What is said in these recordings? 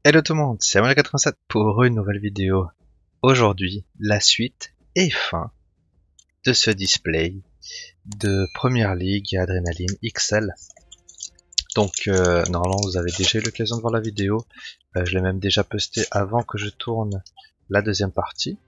Hello tout le monde, c'est Amel87 pour une nouvelle vidéo. Aujourd'hui, la suite et fin de ce display de Première Ligue Adrenaline XL. Donc normalement vous avez déjà eu l'occasion de voir la vidéo, je l'ai même déjà posté avant que je tourne la deuxième partie.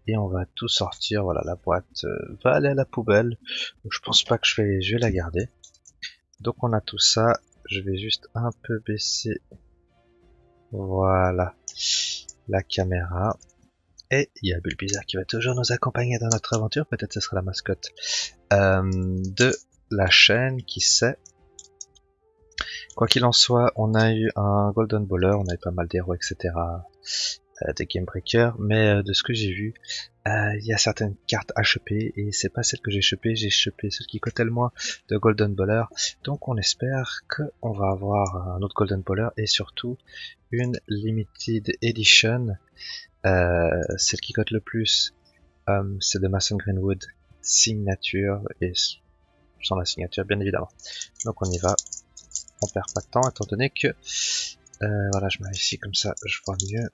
Et on va tout sortir, voilà, la boîte va aller à la poubelle, donc je pense pas que je vais la garder. Donc on a tout ça, je vais juste un peu baisser, voilà, la caméra. Et il y a Bulbizarre qui va toujours nous accompagner dans notre aventure, peut-être ce sera la mascotte de la chaîne, qui sait. Quoi qu'il en soit, on a eu un Golden Bowler, on a eu pas mal d'héros, etc. Des Game Breakers, mais de ce que j'ai vu, il y a certaines cartes à choper, et c'est pas celle que j'ai chopée celle qui cotait le moins de Golden Bowler, donc on espère qu'on va avoir un autre Golden Bowler, et surtout une Limited Edition. Celle qui cote le plus, c'est de Mason Greenwood signature, et sans la signature bien évidemment. Donc on y va, on perd pas de temps étant donné que voilà, je mets ici comme ça je vois mieux,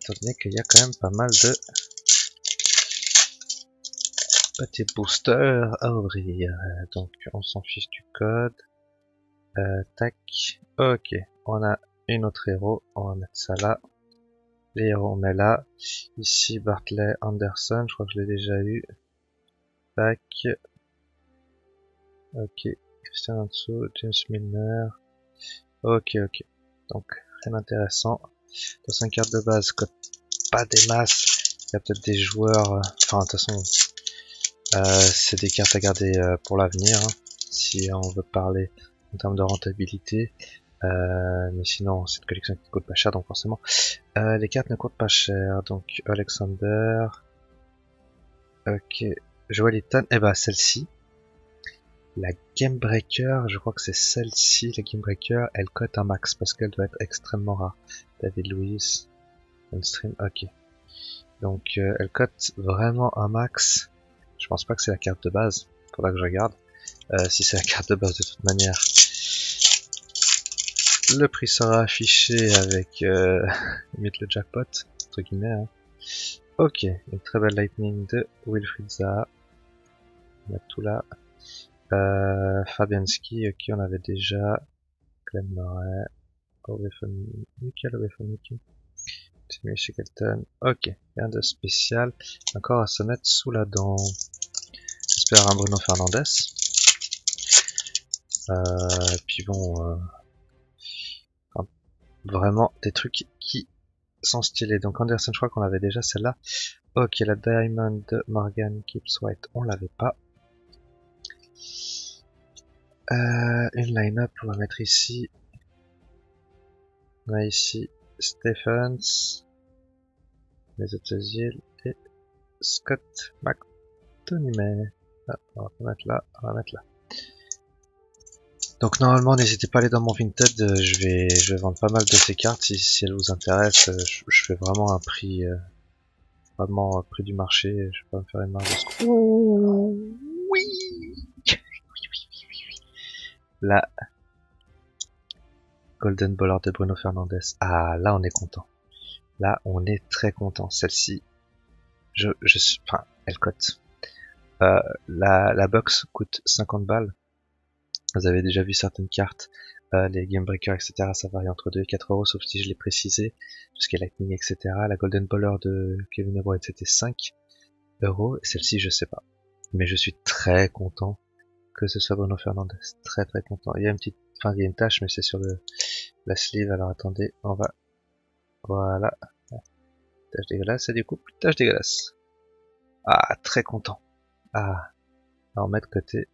étant donné qu'il y a quand même pas mal de petits boosters à ouvrir. Donc on s'en fiche du code, tac, ok, on a une autre héros, on va mettre ça là. Les héros on met là, ici Bartley, Anderson, je crois que je l'ai déjà eu, tac, ok, Christian en dessous, James Milner, ok, donc rien d'intéressant. Dans 5 cartes de base, cote pas des masses, il y a peut-être des joueurs, enfin de toute façon, c'est des cartes à garder pour l'avenir, hein, si on veut parler en termes de rentabilité. Mais sinon c'est une collection qui coûte pas cher, donc forcément les cartes ne coûtent pas cher. Donc Alexander, ok, Joeliton, et bah celle-ci, la Game Breaker, je crois que c'est celle-ci, la Game Breaker, elle cote un max parce qu'elle doit être extrêmement rare. David Luiz, Stream, ok, donc elle cote vraiment un max. Je pense pas que c'est la carte de base, faudra que je regarde. Si c'est la carte de base, de toute manière, le prix sera affiché avec limite le jackpot, entre guillemets, hein. Ok, une très belle Lightning de Wilfried Zaha. On a tout là. Fabianski, ok, on avait déjà. Glenn Murray, Michael Ovefonic, Timmy Shackleton. Ok, rien de spécial. Encore à se mettre sous la dent. J'espère un Bruno Fernandes. Puis bon, vraiment des trucs qui sont stylés. Donc Anderson, je crois qu'on avait déjà celle-là. Ok, la Diamond de Morgan Gibbs White, on l'avait pas. Une line-up, on va mettre ici. On a ici Stephens, les autres asiles, et Scott McTominay. Ah, on va pas mettre là, on va mettre là. Donc normalement n'hésitez pas à aller dans mon Vinted, je vais vendre pas mal de ces cartes si elles vous intéressent. Je fais vraiment un prix, vraiment prix du marché, je vais pas me faire une marge de ce coup. Oui. La Golden Bowler de Bruno Fernandes. Ah, là on est content. Là on est très content. Celle-ci, enfin, elle cote. La box coûte 50 balles. Vous avez déjà vu certaines cartes, les Game Breakers, etc. Ça varie entre 2 et 4 euros, sauf si je l'ai précisé. Tout ce qui est Lightning, etc. La Golden Bowler de Kevin De Bruyne, c'était 5 euros. Celle-ci, je sais pas. Mais je suis très content que ce soit Bruno Fernandes. Très content. Il y a une petite, enfin, il y a une tache, mais c'est sur la sleeve. Alors attendez, on va, voilà. Tache dégueulasse, et du coup, plus de tache dégueulasse. Ah, très content. Ah, alors mettre côté.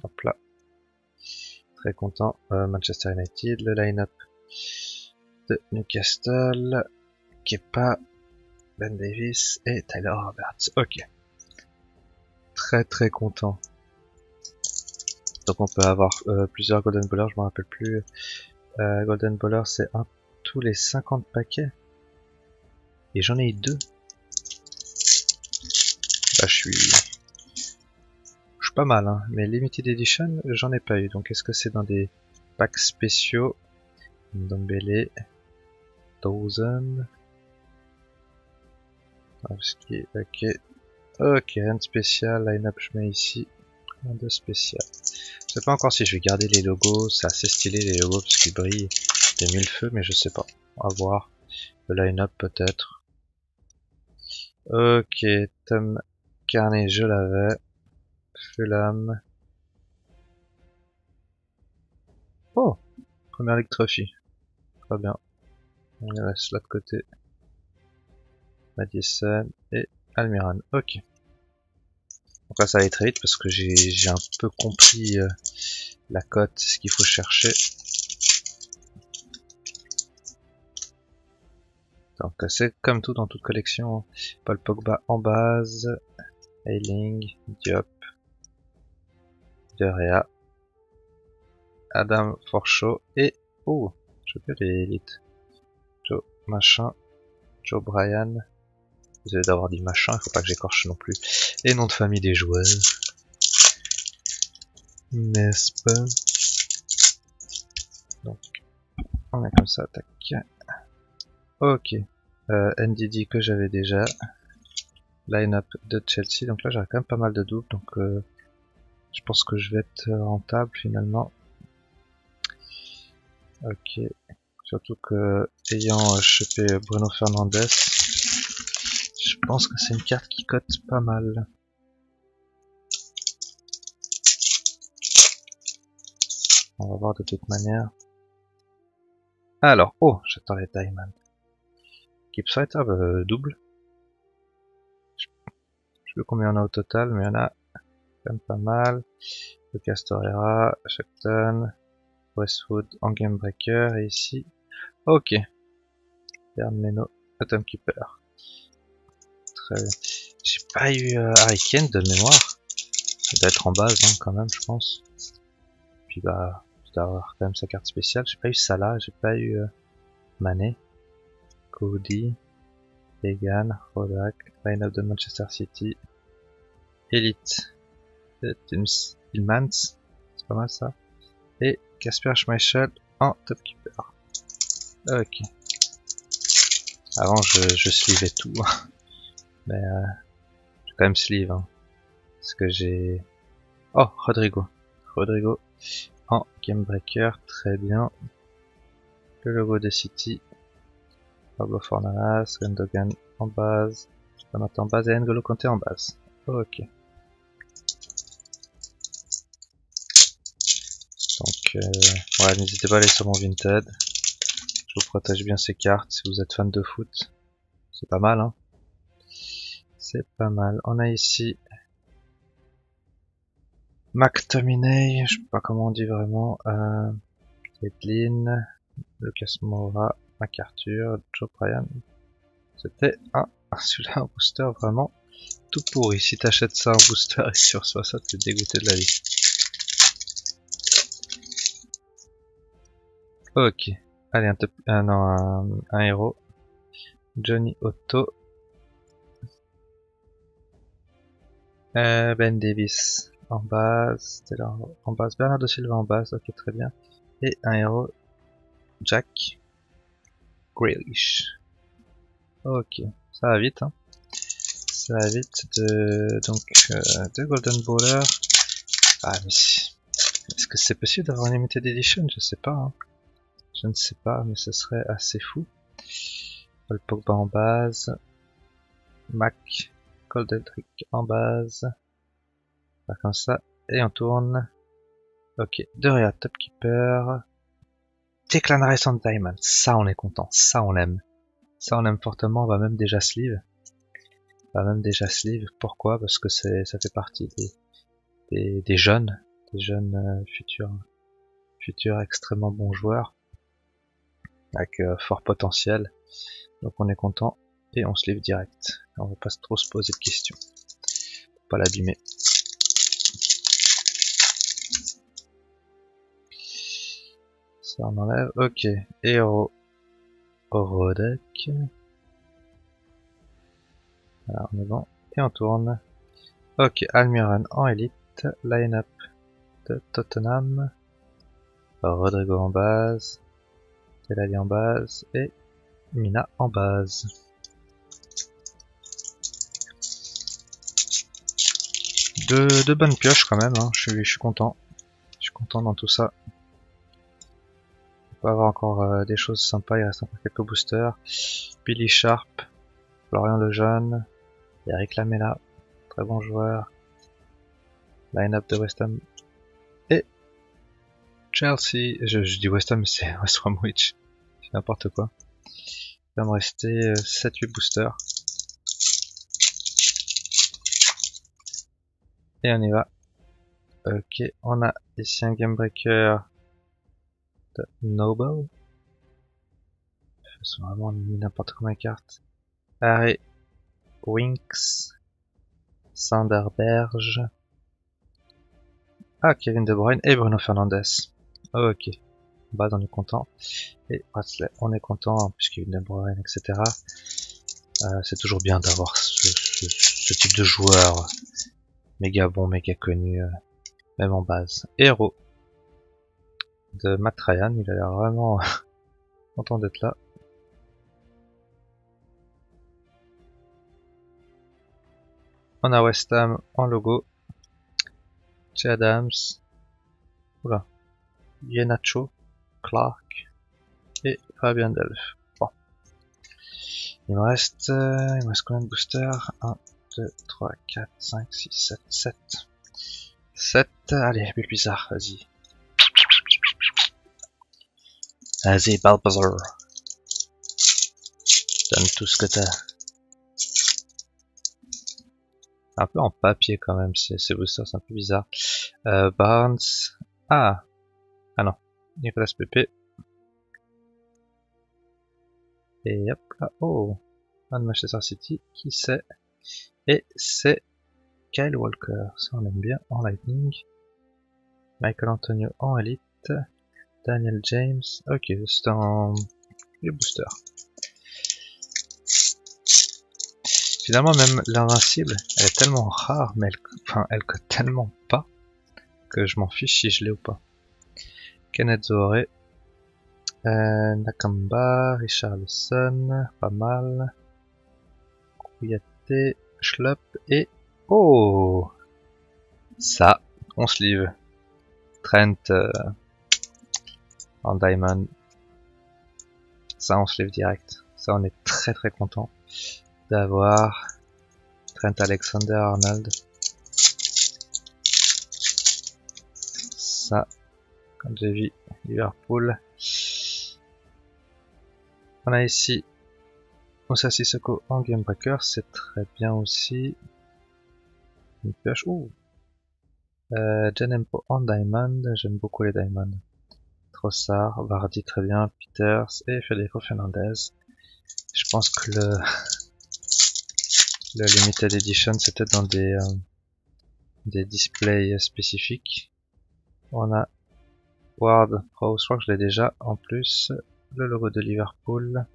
Hop là. Très content. Manchester United, le line-up de Newcastle, Kepa, Ben Davis et Tyler Roberts. Ok. Très content. Donc on peut avoir plusieurs Golden Bowlers, je me rappelle plus. Golden Bowler c'est un tous les 50 paquets. Et j'en ai eu 2. Bah je suis pas mal, hein. Mais Limited Edition, j'en ai pas eu. Donc est-ce que c'est dans des packs spéciaux? Ndombele, Dozen. Ok. Ok, rien de spécial. Line-up, je mets ici. Rien de spécial. Je sais pas encore si je vais garder les logos. C'est assez stylé les logos parce qu'ils brillent de mille feux, mais je sais pas. On va voir. Le line-up peut-être. Ok, Tom Carnet, je l'avais. Fulham. Oh, première League Trophy. Très bien. On les laisse là de côté. Madison et Almiron. Ok. Donc là ça va aller très vite parce que j'ai un peu compris la cote, ce qu'il faut chercher. Donc c'est comme tout dans toute collection. Hein. Paul Pogba en base. Ayling, Diop, De Rea, Adam Forshaw et... Oh, je veux les élites. Joe Machin, Joe Bryan. Désolé d'avoir dit machin, il faut pas que j'écorche non plus. Et nom de famille des joueurs. N'est-ce pas? Donc, on est comme ça, tac. Ok. NDD que j'avais déjà. Line-up de Chelsea, donc là j'aurai quand même pas mal de doubles, donc je pense que je vais être rentable finalement. Ok. Surtout que, ayant chopé Bruno Fernandes, je pense que c'est une carte qui cote pas mal. On va voir de toute manière. Alors, oh, j'attends les Diamond. Keepside, double. Je sais plus combien on a au total, mais il y en a quand même pas mal. Lucas Torreira, Shakhtar, Westwood en Game Breaker, et ici, ok. Bern Leno, Atom Keeper. Très bien. J'ai pas eu Harry Kane de mémoire. Il doit être en base hein, quand même, je pense. Puis bah, il doit avoir quand même sa carte spéciale. J'ai pas eu Salah, j'ai pas eu Mané, Cody, Egan, Rodak, line-up de Manchester City, Elite, Tillmans, c'est pas mal ça. Et Kasper Schmeichel en top keeper. Ok. Avant je sleevais tout. Mais j'ai quand même sleeve. Hein. Parce que j'ai... Oh, Rodrigo. Rodrigo en Game Breaker, très bien. Le logo de City. Pablo Fornals, Gundogan en base. Jonathan en base et N'Golo Kanté en base. Ok. Donc, ouais, n'hésitez pas à aller sur mon Vinted. Je vous protège bien ces cartes si vous êtes fan de foot. C'est pas mal, hein. C'est pas mal. On a ici McTominay, je sais pas comment on dit vraiment. Caitlin, Lucas Moura, MacArthur, Joe Bryan. C'était celui-là un booster vraiment tout pourri. Si t'achètes ça en booster et sur soi ça, t'es dégoûté de la vie. Ok. Allez, un héros. Johnny Otto. Ben Davis en base. Taylor en base. Bernardo Silva en base. Ok, très bien. Et un héros. Jack Grealish. Ok. Ça va vite, hein. Ça va vite de Golden Bowler. Ah, mais est-ce que c'est possible d'avoir une limited edition? Je sais pas, hein. Je ne sais pas, mais ce serait assez fou. Paul Pogba en base. Mac Goldeldrick en base. Pas comme ça. Et on tourne. Ok. De Rea, top keeper. Declan Rice en Diamond. Ça, on est content. Ça, on aime. Ça, on aime fortement. On va même déjà sleeve. Pourquoi? Parce que ça fait partie des jeunes. Des jeunes futurs extrêmement bons joueurs. Avec fort potentiel. Donc on est content. Et on sleeve direct. On va pas trop se poser de questions. Faut pas l'abîmer. Ça on enlève. Ok. Héros. Rodek. Voilà, on est bon. Et on tourne. Ok. Almiron en élite. Line-up de Tottenham. Rodrigo en base. Telali en base et Mina en base. Deux bonnes pioches quand même, hein. Je suis content. Je suis content dans tout ça. On peut avoir encore des choses sympas, il reste encore quelques boosters. Billy Sharp, Florian Lejeune, Eric Lamela, très bon joueur. Line-up de West Ham et Chelsea. Je dis West Ham, mais c'est West Bromwich. C'est n'importe quoi. Il va me rester 7-8 boosters. Et on y va. Ok, on a ici un Game Breaker de Noble. Ils sont vraiment mis n'importe comment les cartes. Harry Winks, Sanderberge. Ah, Kevin De Bruyne et Bruno Fernandes. Ok. Base, on est content. Et Bracelet, on est content, puisqu'il y a De Bruyne, etc. C'est toujours bien d'avoir ce type de joueur. Méga bon, méga connu, même en base. Héros de Matt Ryan, il a l'air vraiment content d'être là. On a West Ham en logo. Che Adams. Oula. Yenacho. Clark. Et Fabien Delph. Bon. Il me reste combien de boosters? 1, 2, 3, 4, 5, 6, 7, 7. 7. Allez, bulle bizarre, vas-y. Vas-y, Balbazar. Donne tout ce que t'as. Un peu en papier quand même, ces boosters, c'est un peu bizarre. Barnes. Ah non. Nicolas Pepe. Et hop là. Oh, un de Manchester City. Qui c'est? Et c'est Kyle Walker. Ça on aime bien en Lightning. Michael Antonio en Elite. Daniel James. Ok, c'est un booster. Finalement, même l'invincible, elle est tellement rare, mais elle cote tellement pas que je m'en fiche si je l'ai ou pas. Kenneth Zohore, Nakamba, Richarlison, pas mal. Kouyaté, Schlupp et oh, ça, on sleeve. Trent en Diamond, ça on sleeve direct. Ça on est très très content d'avoir Trent Alexander-Arnold. Ça, comme j'ai vu, Liverpool. On a ici Moussa Sissoko en Game Breaker, c'est très bien aussi. Une pioche, ouh. Janempo en Diamond, j'aime beaucoup les Diamond. Trossard, Vardy très bien, Peters et Federico Fernandez. Je pense que le Limited Edition c'était dans des displays spécifiques. On a Ward Pro, je crois que je l'ai déjà en plus. Le logo de Liverpool.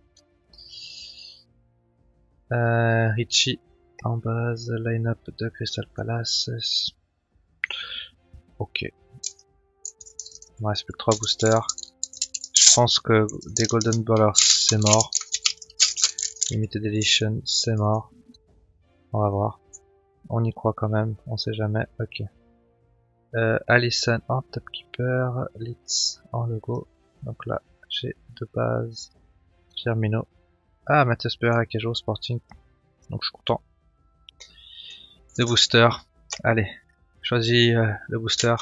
Richie en base, line-up de Crystal Palace. Ok. Il me reste plus que 3 boosters. Je pense que des Golden Ballers c'est mort. Limited Edition c'est mort. On va voir. On y croit quand même, on sait jamais. Ok. Alisson en top keeper, Leeds en logo. Donc là, j'ai de base Firmino. Ah, Mathias Pereira qui joue au Sporting. Donc je suis content. Le booster. Allez, choisis le booster.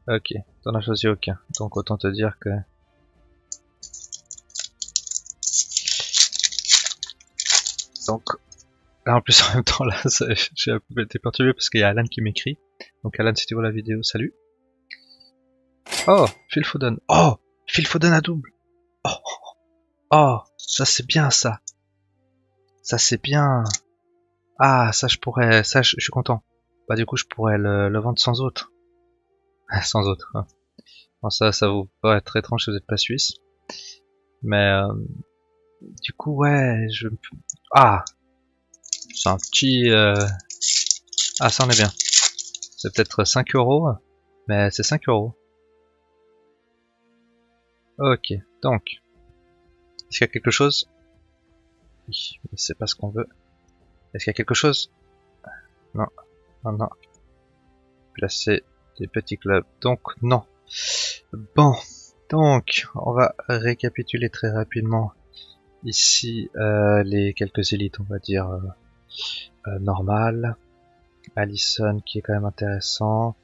Ok, t'en as choisi aucun. Donc autant te dire que... Donc, là en plus en même temps, là, j'ai un peu été perturbé parce qu'il y a Alan qui m'écrit. Donc Alan, si tu vois la vidéo, salut. Oh, Phil Foden. Oh, Phil Foden à double. Oh, oh, ça c'est bien ça. Ça c'est bien. Ah, ça je pourrais, ça je suis content. Bah du coup je pourrais le vendre sans autre. Sans autre. Hein. Bon, ça vous paraît très étrange si vous n'êtes pas suisse. Mais du coup ouais, ah, c'est un petit... Ah ça on est bien. C'est peut-être 5 €, mais c'est 5 €. Ok, donc Est-ce qu'il y a quelque chose? Oui, mais c'est pas ce qu'on veut. Est-ce qu'il y a quelque chose? Non, non, non. Placer des petits clubs. Donc, non. Bon, donc, on va récapituler très rapidement ici les quelques élites, on va dire, normales. Allison qui est quand même intéressant.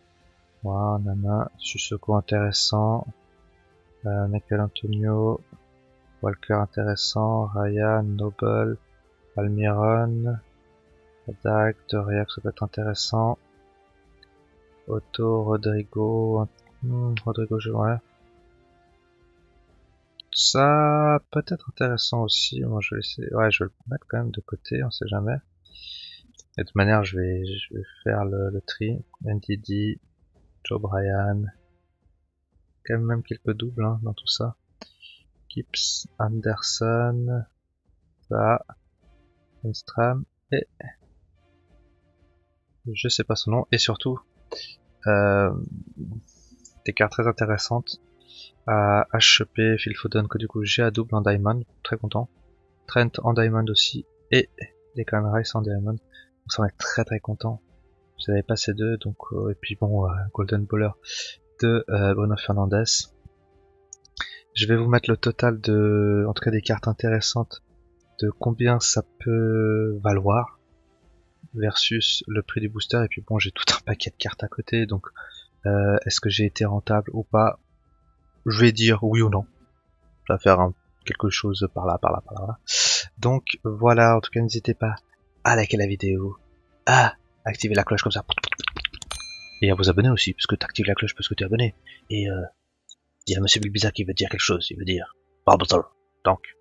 Voilà, Nana, Susoko intéressant. Michael Antonio, Walker intéressant. Ryan, Noble, Almiron, Dag, Doriac, ça peut être intéressant. Otto, Rodrigo, Rodrigo, ouais. Ça peut être intéressant aussi. Moi, je vais essayer. Ouais, je vais le mettre quand même de côté, on sait jamais. Et de toute manière, je vais faire le tri. NDD, Joe Bryan. Quand même quelques doubles hein, dans tout ça. Gibbs, Anderson, ça, Lindstrom et je sais pas son nom. Et surtout, des cartes très intéressantes. À HP, Phil Foden, que du coup j'ai à double en Diamond, très content. Trent en Diamond aussi, et Declan Rice en Diamond. Donc ça on est très très content. Vous avez pas ces deux, donc et puis bon, Golden Bowler de Bruno Fernandes. Je vais vous mettre le total de, en tout cas des cartes intéressantes, de combien ça peut valoir versus le prix du booster. Et puis bon, j'ai tout un paquet de cartes à côté, donc est-ce que j'ai été rentable ou pas? Je vais dire oui ou non. Ça va faire quelque chose par là. Donc voilà, en tout cas n'hésitez pas à liker la vidéo, à activer la cloche comme ça, et à vous abonner aussi, parce que t'actives la cloche parce que t'es abonné. Et il y a Monsieur Bilbizarre qui veut dire quelque chose, il veut dire Barbator. Donc